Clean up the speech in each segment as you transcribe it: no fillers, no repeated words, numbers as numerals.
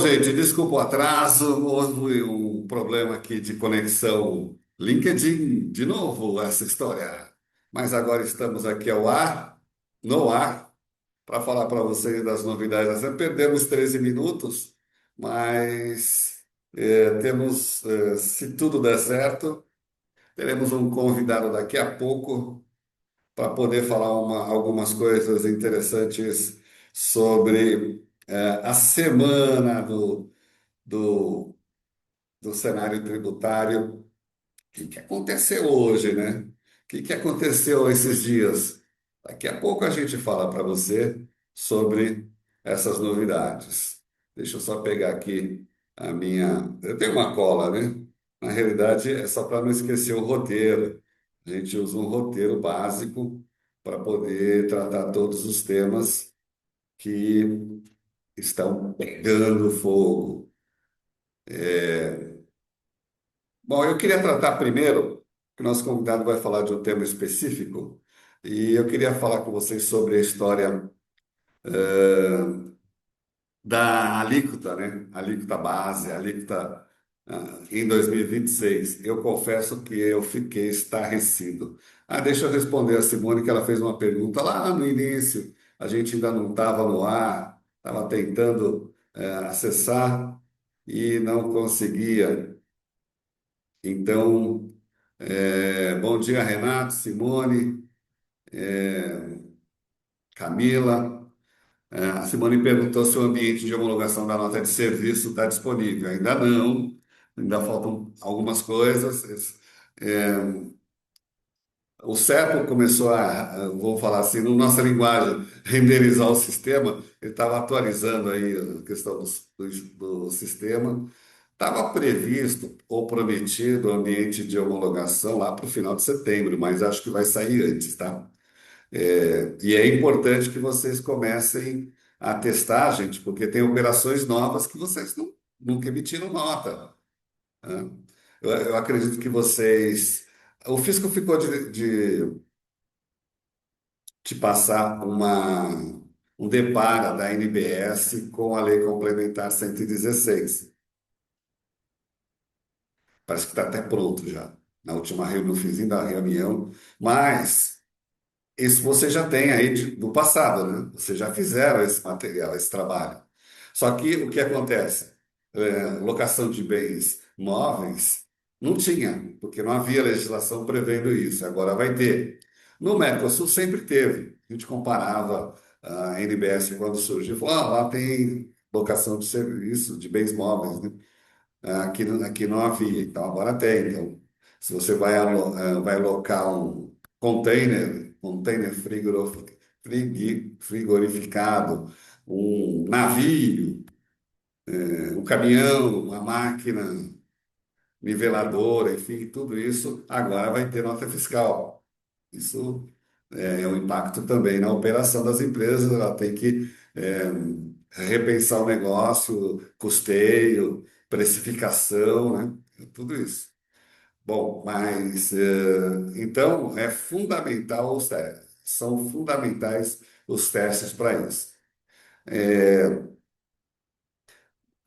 Gente, desculpa o atraso, houve um problema aqui de conexão LinkedIn, de novo essa história. Mas agora estamos aqui ao ar, no ar, para falar para vocês das novidades. Nós perdemos 13 minutos, mas temos, se tudo der certo, teremos um convidado daqui a pouco para poder falar algumas coisas interessantes sobre a semana do do cenário tributário. O que aconteceu hoje, né? O que aconteceu esses dias? Daqui a pouco a gente fala para você sobre essas novidades. Deixa eu só pegar aqui a minha. Eu tenho uma cola, né? Na realidade, é só para não esquecer o roteiro. A gente usa um roteiro básico para poder tratar todos os temas que estão pegando fogo. Bom, eu queria tratar primeiro, que o nosso convidado vai falar de um tema específico, e eu queria falar com vocês sobre a história da alíquota, né? Alíquota base, alíquota em 2026. Eu confesso que eu fiquei estarrecido. Deixa eu responder a Simone, que ela fez uma pergunta lá no início, a gente ainda não estava no ar, estava tentando acessar e não conseguia. Então, bom dia, Renato, Simone, Camila. A Simone perguntou se o ambiente de homologação da nota de serviço está disponível. Ainda não, ainda faltam algumas coisas. É, o CEPO começou vou falar assim, na nossa linguagem, renderizar o sistema. Ele estava atualizando aí a questão do sistema. Estava previsto ou prometido o ambiente de homologação lá para o final de setembro, mas acho que vai sair antes, tá? E é importante que vocês comecem a testar, gente, porque tem operações novas que vocês nunca emitiram nota, né? Eu acredito que vocês. O fisco ficou de passar um depara da NBS com a Lei Complementar 116. Parece que está até pronto já. Na última reunião, no finzinho da reunião, mas. Isso você já tem aí do passado, né? Vocês já fizeram esse material, esse trabalho. Só que o que acontece? Locação de bens móveis não tinha, porque não havia legislação prevendo isso. Agora vai ter. No Mercosul sempre teve. A gente comparava a NBS quando surgiu, falou, lá tem locação de serviço, de bens móveis, né? Aqui não havia, então agora tem. Então, se você vai alocar um container frigorificado, um navio, um caminhão, uma máquina niveladora, enfim, tudo isso agora vai ter nota fiscal. Isso é um impacto também na operação das empresas, ela tem que repensar o negócio, custeio, precificação, né? Tudo isso. Bom, mas então é fundamental os testes, são fundamentais os testes para isso.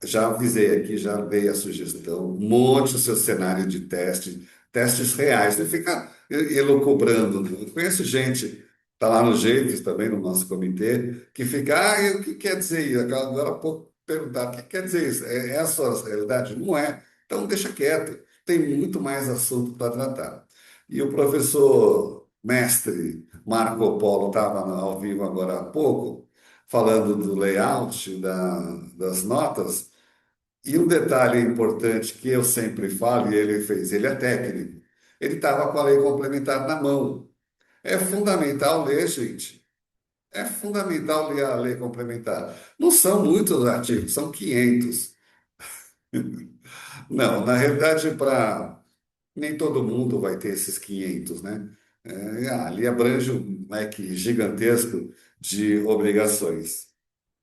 Já avisei aqui, já dei a sugestão, monte o seu cenário de teste, testes reais, não fica elucubrando. Não. Eu conheço gente, está lá no Jeitos também, no nosso comitê, que fica, e o que quer dizer isso? Agora há pouco perguntaram, o que quer dizer isso? É a sua realidade? Não é. Então deixa quieto, tem muito mais assunto para tratar. E o professor mestre Marco Polo estava ao vivo agora há pouco, falando do layout das notas, e um detalhe importante que eu sempre falo, e ele fez, ele é técnico, ele estava com a lei complementar na mão. É fundamental ler, gente. É fundamental ler a lei complementar. Não são muitos artigos, são 500. Não, na realidade, nem todo mundo vai ter esses 500, né? Ali abrange um leque gigantesco de obrigações.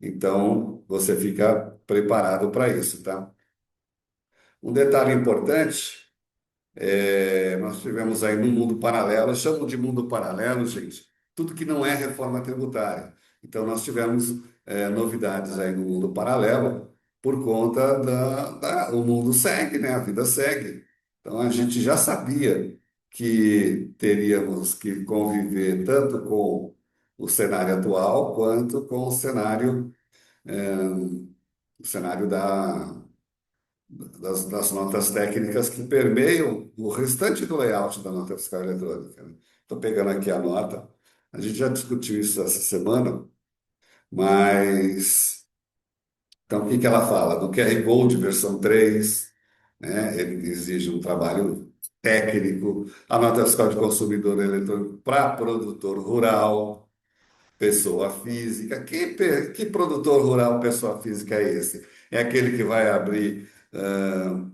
Então, você fica preparado para isso, tá? Um detalhe importante. Nós tivemos aí no mundo paralelo, eu chamo de mundo paralelo, gente, tudo que não é reforma tributária. Então, nós tivemos novidades aí no mundo paralelo, por conta o mundo segue, né? A vida segue. Então a gente já sabia que teríamos que conviver tanto com o cenário atual quanto com o cenário das notas técnicas que permeiam o restante do layout da nota fiscal eletrônica, né? Estou pegando aqui a nota. A gente já discutiu isso essa semana, mas então o que que ela fala? Do QR Code versão 3, né? Ele exige um trabalho técnico, a nota fiscal de consumidor eletrônico para produtor rural, pessoa física. Que produtor rural, pessoa física é esse? É aquele que vai abrir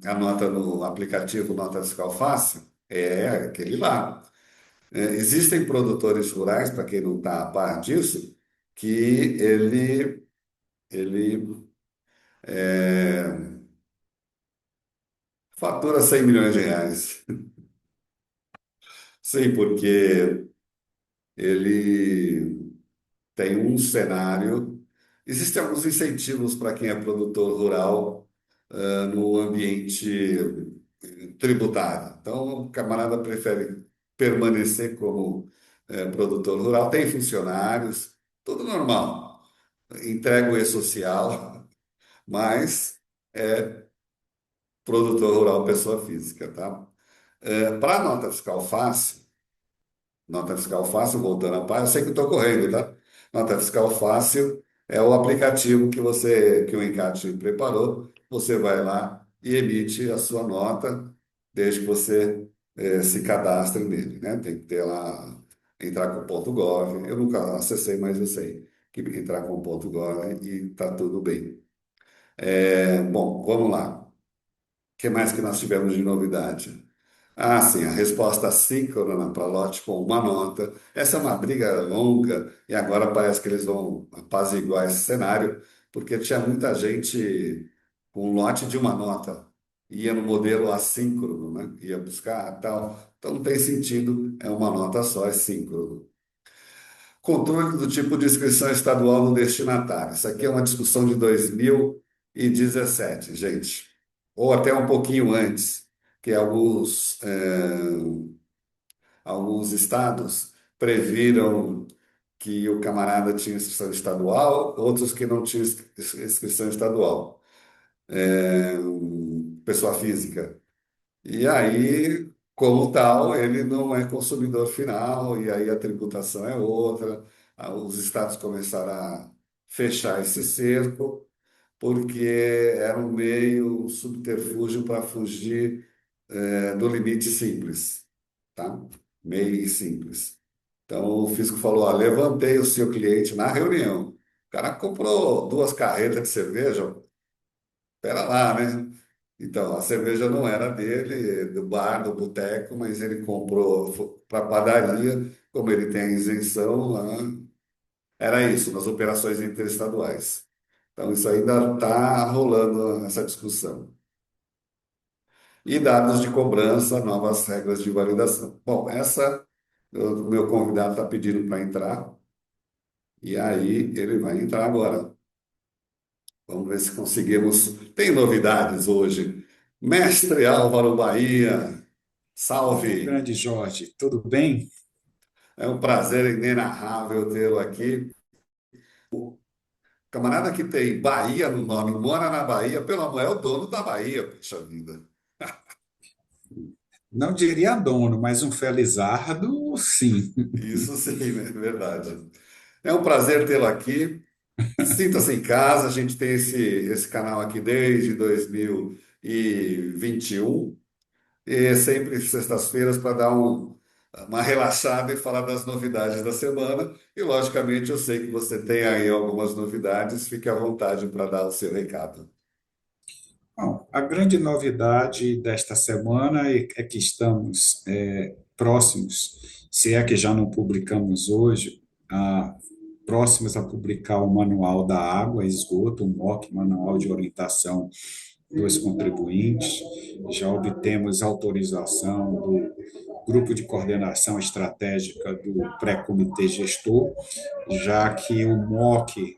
a nota no aplicativo Nota Fiscal Fácil? É aquele lá. Existem produtores rurais, para quem não está a par disso, que ele fatura 100 milhões de reais. Sim, porque ele tem um cenário. Existem alguns incentivos para quem é produtor rural, no ambiente tributário. Então, o camarada prefere permanecer como produtor rural, tem funcionários, tudo normal. Entrega o e-social, mas é produtor rural, pessoa física, tá? Para a nota fiscal fácil, nota fiscal fácil, voltando a paz, eu sei que estou correndo, tá? Nota fiscal fácil é o aplicativo que o Encate preparou. Você vai lá e emite a sua nota, desde que você se cadastre nele, né? Tem que ter lá, entrar com ponto .gov. Eu nunca acessei, mas eu sei que entrar com ponto .gov e tá tudo bem. Bom, vamos lá. O que mais que nós tivemos de novidade? Ah, sim, a resposta síncrona para lote com uma nota. Essa é uma briga longa e agora parece que eles vão apaziguar esse cenário, porque tinha muita gente com lote de uma nota. Ia no modelo assíncrono, né? Ia buscar tal. Então não tem sentido, é uma nota só, é síncrono. Controle do tipo de inscrição estadual do destinatário. Isso aqui é uma discussão de 2017, gente. Ou até um pouquinho antes, que alguns estados previram que o camarada tinha inscrição estadual, outros que não tinham inscrição estadual, pessoa física. E aí, como tal, ele não é consumidor final, e aí a tributação é outra. Os estados começaram a fechar esse cerco, porque era um meio, um subterfúgio para fugir, do limite simples, tá? Meio e simples. Então, o fisco falou: ó, levantei o seu cliente na reunião. O cara comprou duas carretas de cerveja, pera lá, né? Então, a cerveja não era dele, do bar, do boteco, mas ele comprou para a padaria, como ele tem a isenção lá. Era isso, nas operações interestaduais. Então, isso ainda está rolando essa discussão. E dados de cobrança, novas regras de validação. Bom, o meu convidado está pedindo para entrar, e aí ele vai entrar agora. Vamos ver se conseguimos. Tem novidades hoje. Mestre Álvaro Bahia, Ô, salve! grande Jorge, tudo bem? É um prazer inenarrável tê-lo aqui. O camarada que tem Bahia no nome, mora na Bahia, pelo amor, é o dono da Bahia, puxa vida. Não diria dono, mas um felizardo, sim. Isso sim, né? Verdade. É um prazer tê-lo aqui. Sinta-se em casa, a gente tem esse canal aqui desde 2021. E sempre sextas-feiras para dar uma relaxada e falar das novidades da semana. E, logicamente, eu sei que você tem aí algumas novidades, fique à vontade para dar o seu recado. Bom, a grande novidade desta semana é que estamos próximos, se é que já não publicamos hoje, próximos a publicar o Manual da Água e Esgoto, o MOC, Manual de Orientação dos Contribuintes. Já obtemos autorização do Grupo de Coordenação Estratégica do Pré-Comitê Gestor, já que o MOC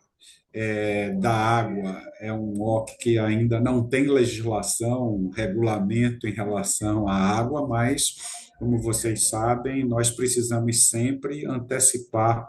da água é um OC que ainda não tem legislação, um regulamento em relação à água, mas, como vocês sabem, nós precisamos sempre antecipar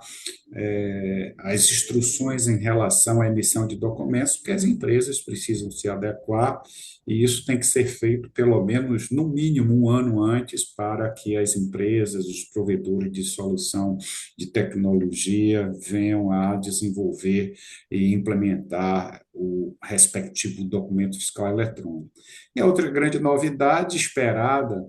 as instruções em relação à emissão de documentos, porque as empresas precisam se adequar, e isso tem que ser feito pelo menos, no mínimo, um ano antes, para que as empresas, os provedores de solução de tecnologia venham a desenvolver e implementar o respectivo documento fiscal eletrônico. E a outra grande novidade esperada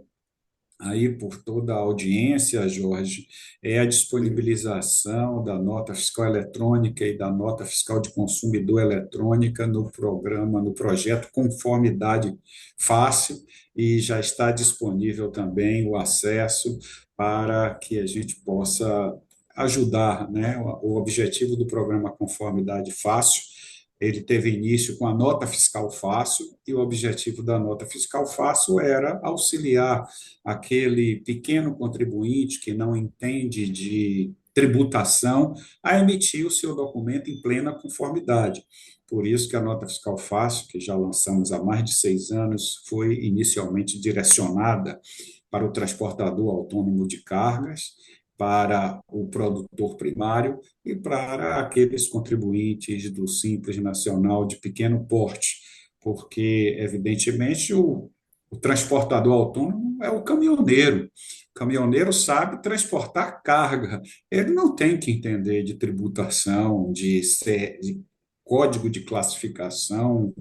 aí por toda a audiência, Jorge, é a disponibilização da nota fiscal eletrônica e da nota fiscal de consumidor eletrônica no programa, no projeto Conformidade Fácil, e já está disponível também o acesso para que a gente possa ajudar, né? O objetivo do programa Conformidade Fácil, ele teve início com a nota fiscal fácil, e o objetivo da nota fiscal fácil era auxiliar aquele pequeno contribuinte que não entende de tributação a emitir o seu documento em plena conformidade. Por isso que a nota fiscal fácil, que já lançamos há mais de 6 anos, foi inicialmente direcionada para o transportador autônomo de cargas, para o produtor primário e para aqueles contribuintes do Simples Nacional de pequeno porte, porque, evidentemente, o transportador autônomo é o caminhoneiro. O caminhoneiro sabe transportar carga. Ele não tem que entender de tributação, de código de classificação,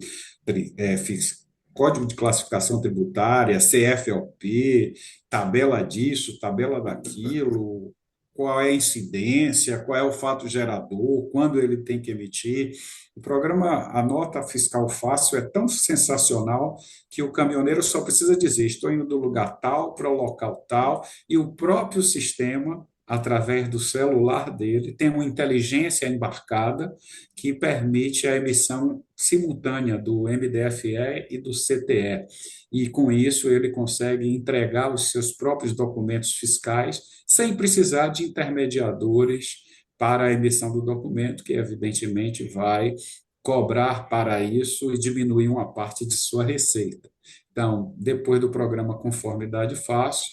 código de classificação tributária, CFLP, tabela disso, tabela daquilo, qual é a incidência, qual é o fato gerador, quando ele tem que emitir. O programa, a nota fiscal fácil é tão sensacional que o caminhoneiro só precisa dizer: estou indo do lugar tal para o local tal, e o próprio sistema, através do celular dele, tem uma inteligência embarcada que permite a emissão simultânea do MDFE e do CTE. E, com isso, ele consegue entregar os seus próprios documentos fiscais sem precisar de intermediadores para a emissão do documento, que, evidentemente, vai cobrar para isso e diminuir uma parte de sua receita. Então, depois do programa Conformidade Fácil,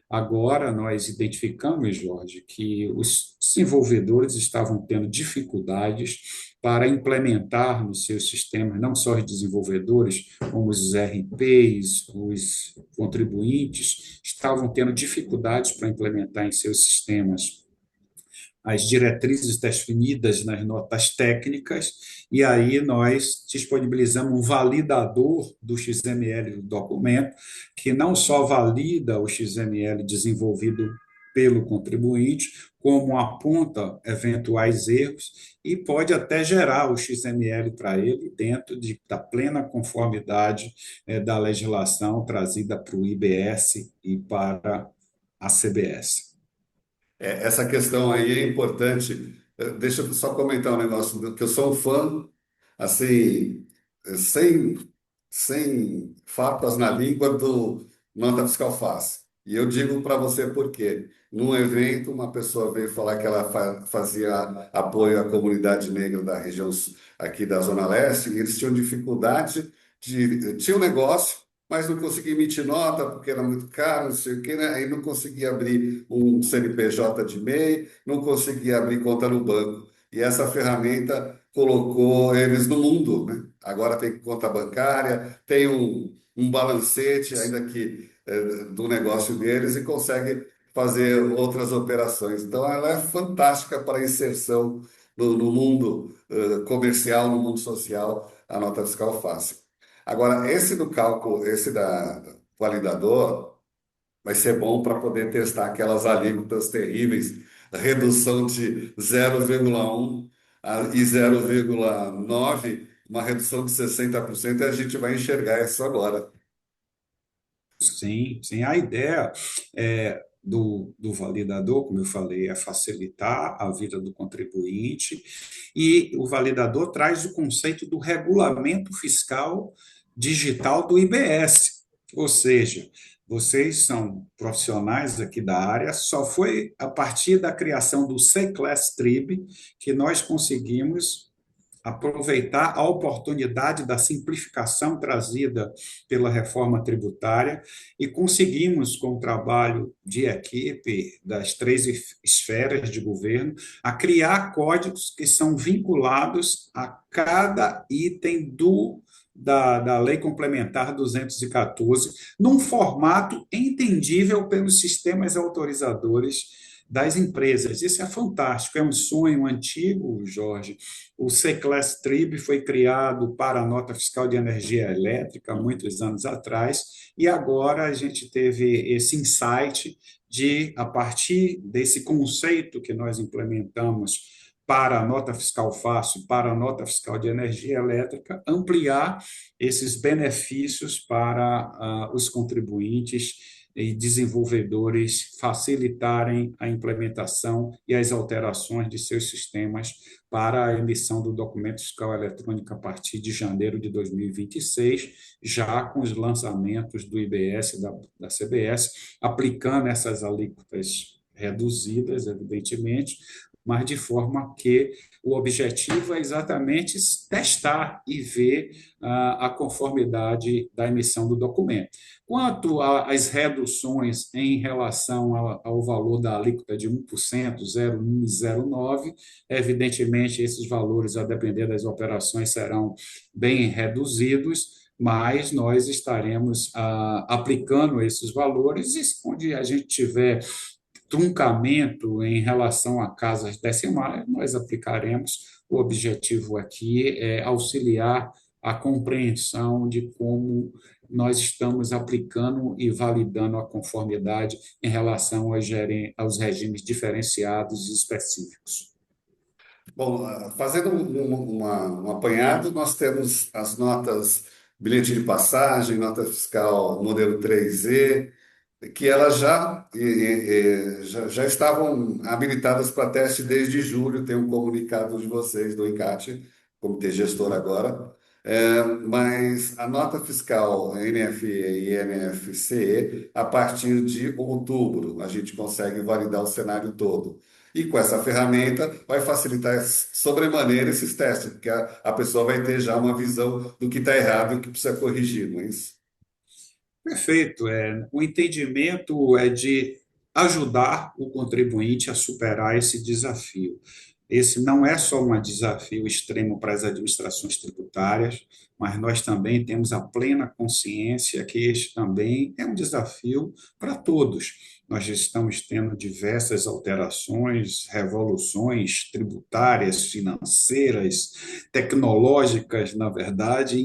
agora nós identificamos, Jorge, que os desenvolvedores estavam tendo dificuldades para implementar nos seus sistemas, não só os desenvolvedores, como os RPs, os contribuintes, estavam tendo dificuldades para implementar em seus sistemas as diretrizes definidas nas notas técnicas, e aí nós disponibilizamos um validador do XML do documento, que não só valida o XML desenvolvido pelo contribuinte, como aponta eventuais erros e pode até gerar o XML para ele dentro da plena conformidade da legislação trazida para o IBS e para a CBS. Essa questão aí é importante. Deixa eu só comentar um negócio, que eu sou um fã, assim, sem, sem farpas na língua do Nota Fiscal Fácil. E eu digo para você por quê. Num evento, uma pessoa veio falar que ela fazia apoio à comunidade negra da região aqui da Zona Leste, e eles tinham dificuldade de... Tinha um negócio, mas não conseguia emitir nota porque era muito caro, não sei o quê, né? Aí não conseguia abrir um CNPJ de MEI, não conseguia abrir conta no banco. E essa ferramenta colocou eles no mundo, né? Agora tem conta bancária, tem um balancete, ainda que do negócio deles, e consegue fazer outras operações. Então, ela é fantástica para a inserção no mundo comercial, no mundo social, a nota fiscal fácil. Agora, esse do cálculo, esse da validador, vai ser bom para poder testar aquelas alíquotas terríveis, redução de 0,1 e 0,9, uma redução de 60%, e a gente vai enxergar isso agora. Sim, sim. A ideia do validador, como eu falei, é facilitar a vida do contribuinte, e o validador traz o conceito do regulamento fiscal digital do IBS. Ou seja, vocês são profissionais aqui da área, só foi a partir da criação do C-Class Trib que nós conseguimos aproveitar a oportunidade da simplificação trazida pela reforma tributária e conseguimos, com o trabalho de equipe das três esferas de governo, a criar códigos que são vinculados a cada item da Lei Complementar 214, num formato entendível pelos sistemas autorizadores das empresas. Isso é fantástico, é um sonho antigo, Jorge. O C-Class Trib foi criado para a nota fiscal de energia elétrica muitos anos atrás, e agora a gente teve esse insight de, a partir desse conceito que nós implementamos para a nota fiscal fácil, para a nota fiscal de energia elétrica, ampliar esses benefícios para os contribuintes e desenvolvedores facilitarem a implementação e as alterações de seus sistemas para a emissão do documento fiscal eletrônico a partir de janeiro de 2026, já com os lançamentos do IBS e da CBS, aplicando essas alíquotas reduzidas, evidentemente, mas de forma que o objetivo é exatamente testar e ver a conformidade da emissão do documento. Quanto às reduções em relação ao valor da alíquota de 1%, 0,1 e 0,9, evidentemente esses valores, a depender das operações, serão bem reduzidos, mas nós estaremos aplicando esses valores, e onde a gente tiver truncamento em relação a casas decimais, nós aplicaremos. O objetivo aqui é auxiliar a compreensão de como nós estamos aplicando e validando a conformidade em relação aos regimes diferenciados e específicos. Bom, fazendo um apanhado, nós temos as notas bilhete de passagem, nota fiscal modelo 3E, que elas já estavam habilitadas para teste desde julho, tem um comunicado de vocês do INCAT, Comitê Gestor agora. Mas a nota fiscal NFE e NFCE, a partir de outubro, a gente consegue validar o cenário todo. E com essa ferramenta vai facilitar sobremaneira esses testes, porque a pessoa vai ter já uma visão do que está errado e o que precisa corrigir, não é isso? Perfeito. O entendimento é de ajudar o contribuinte a superar esse desafio. Esse não é só um desafio extremo para as administrações tributárias, mas nós também temos a plena consciência que este também é um desafio para todos. Nós estamos tendo diversas alterações, revoluções tributárias, financeiras, tecnológicas, na verdade,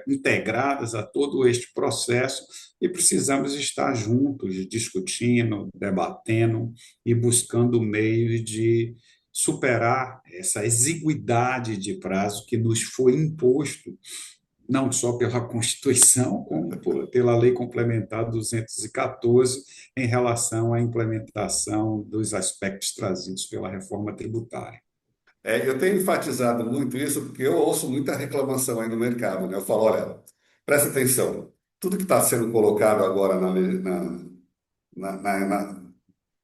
integradas a todo este processo, e precisamos estar juntos, discutindo, debatendo e buscando meios de superar essa exiguidade de prazo que nos foi imposto, não só pela Constituição, como pela Lei Complementar 214, em relação à implementação dos aspectos trazidos pela reforma tributária. Eu tenho enfatizado muito isso porque eu ouço muita reclamação aí no mercado, né? Eu falo, olha, presta atenção, tudo que está sendo colocado agora na, na, na,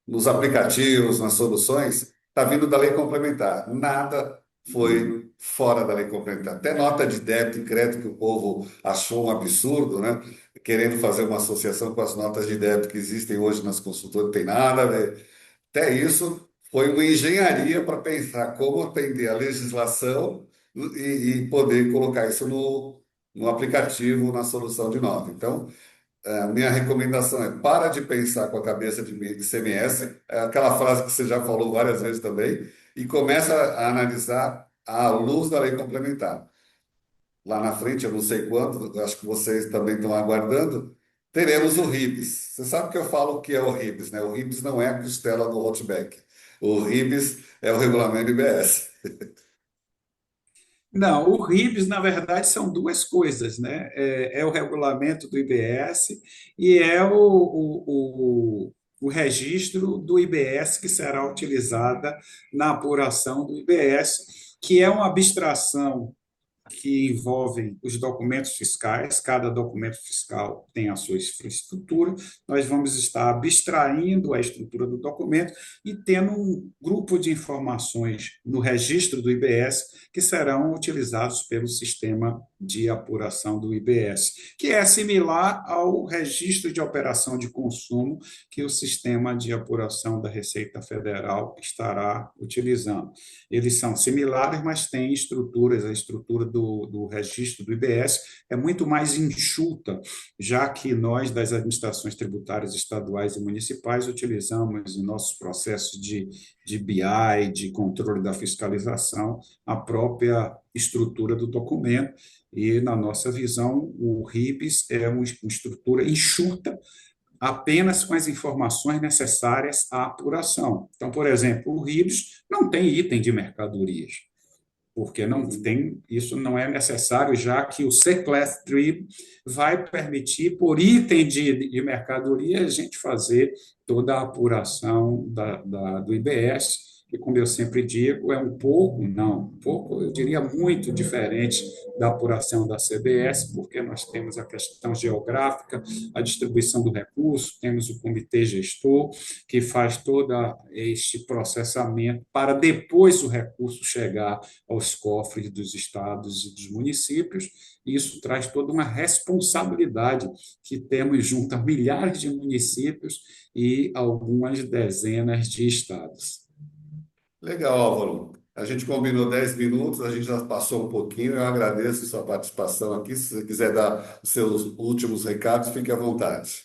nos aplicativos, nas soluções, está vindo da lei complementar. Nada foi fora da lei complementar. Até nota de débito e crédito que o povo achou um absurdo, né? Querendo fazer uma associação com as notas de débito que existem hoje nas consultoras, não tem nada a ver. Até isso foi uma engenharia para pensar como atender a legislação e poder colocar isso no aplicativo, na solução de nota. Então, a minha recomendação é para de pensar com a cabeça de ICMS, é aquela frase que você já falou várias vezes também, e começa a analisar à luz da lei complementar. Lá na frente, eu não sei quando, acho que vocês também estão aguardando, teremos o RIBS. Você sabe que eu falo o que é o RIBS, né? O RIBS não é a costela do Outback. O RIBS é o regulamento IBS. Não, o RIBS, na verdade, são duas coisas, né? É o regulamento do IBS e é o registro do IBS que será utilizada na apuração do IBS, que é uma abstração que envolvem os documentos fiscais, cada documento fiscal tem a sua infraestrutura, nós vamos estar abstraindo a estrutura do documento e tendo um grupo de informações no registro do IBS que serão utilizados pelo sistema de apuração do IBS, que é similar ao registro de operação de consumo que o sistema de apuração da Receita Federal estará utilizando. Eles são similares, mas têm estruturas, a estrutura do registro do IBS é muito mais enxuta, já que nós, das administrações tributárias estaduais e municipais, utilizamos em nossos processos de BI, de controle da fiscalização, a própria estrutura do documento, e, na nossa visão, o RIBS é uma estrutura enxuta, apenas com as informações necessárias à apuração. Então, por exemplo, o RIBS não tem item de mercadorias, porque não Uhum. tem, isso não é necessário, já que o C-Class Trib vai permitir, por item de mercadoria, a gente fazer toda a apuração do IBS, que, como eu sempre digo, é um pouco, não, um pouco, eu diria muito diferente da apuração da CBS, porque nós temos a questão geográfica, a distribuição do recurso, temos o comitê gestor, que faz todo este processamento para depois o recurso chegar aos cofres dos estados e dos municípios. Isso traz toda uma responsabilidade que temos junto a milhares de municípios e algumas dezenas de estados. Legal, Álvaro. A gente combinou 10 minutos, a gente já passou um pouquinho. Eu agradeço a sua participação aqui. Se você quiser dar os seus últimos recados, fique à vontade.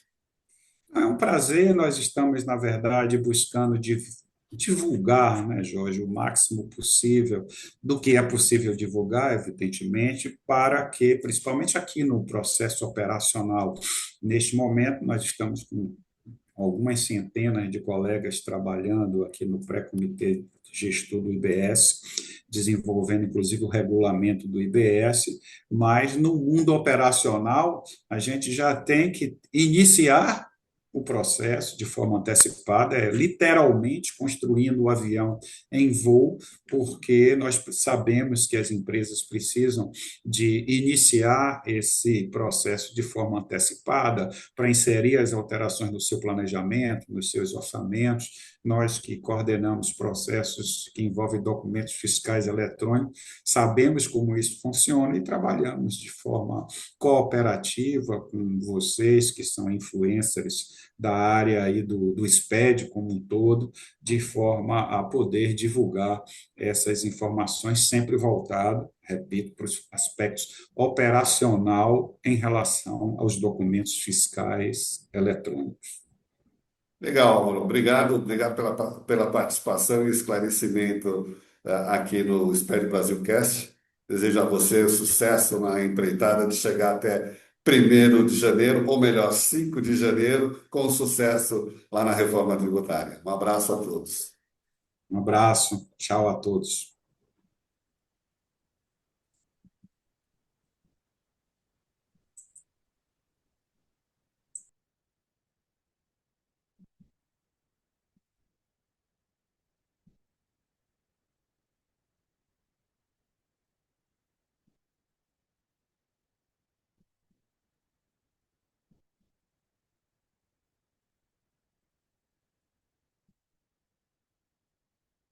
É um prazer, nós estamos, na verdade, buscando divulgar, né, Jorge, o máximo possível do que é possível divulgar, evidentemente, para que, principalmente aqui no processo operacional, neste momento, nós estamos com algumas centenas de colegas trabalhando aqui no pré-comitê gestor do IBS, desenvolvendo inclusive o regulamento do IBS, mas no mundo operacional a gente já tem que iniciar o processo de forma antecipada, é literalmente construindo o avião em voo, porque nós sabemos que as empresas precisam de iniciar esse processo de forma antecipada para inserir as alterações no seu planejamento, nos seus orçamentos. Nós que coordenamos processos que envolvem documentos fiscais eletrônicos, sabemos como isso funciona e trabalhamos de forma cooperativa com vocês, que são influencers da área aí do SPED como um todo, de forma a poder divulgar essas informações sempre voltado, repito, para os aspectos operacional em relação aos documentos fiscais eletrônicos. Legal, Álvaro. Obrigado, obrigado pela participação e esclarecimento aqui no Espere Brasil Cast. Desejo a você sucesso na empreitada de chegar até 1º de janeiro, ou melhor, 5 de janeiro, com sucesso lá na reforma tributária. Um abraço a todos. Um abraço, tchau a todos.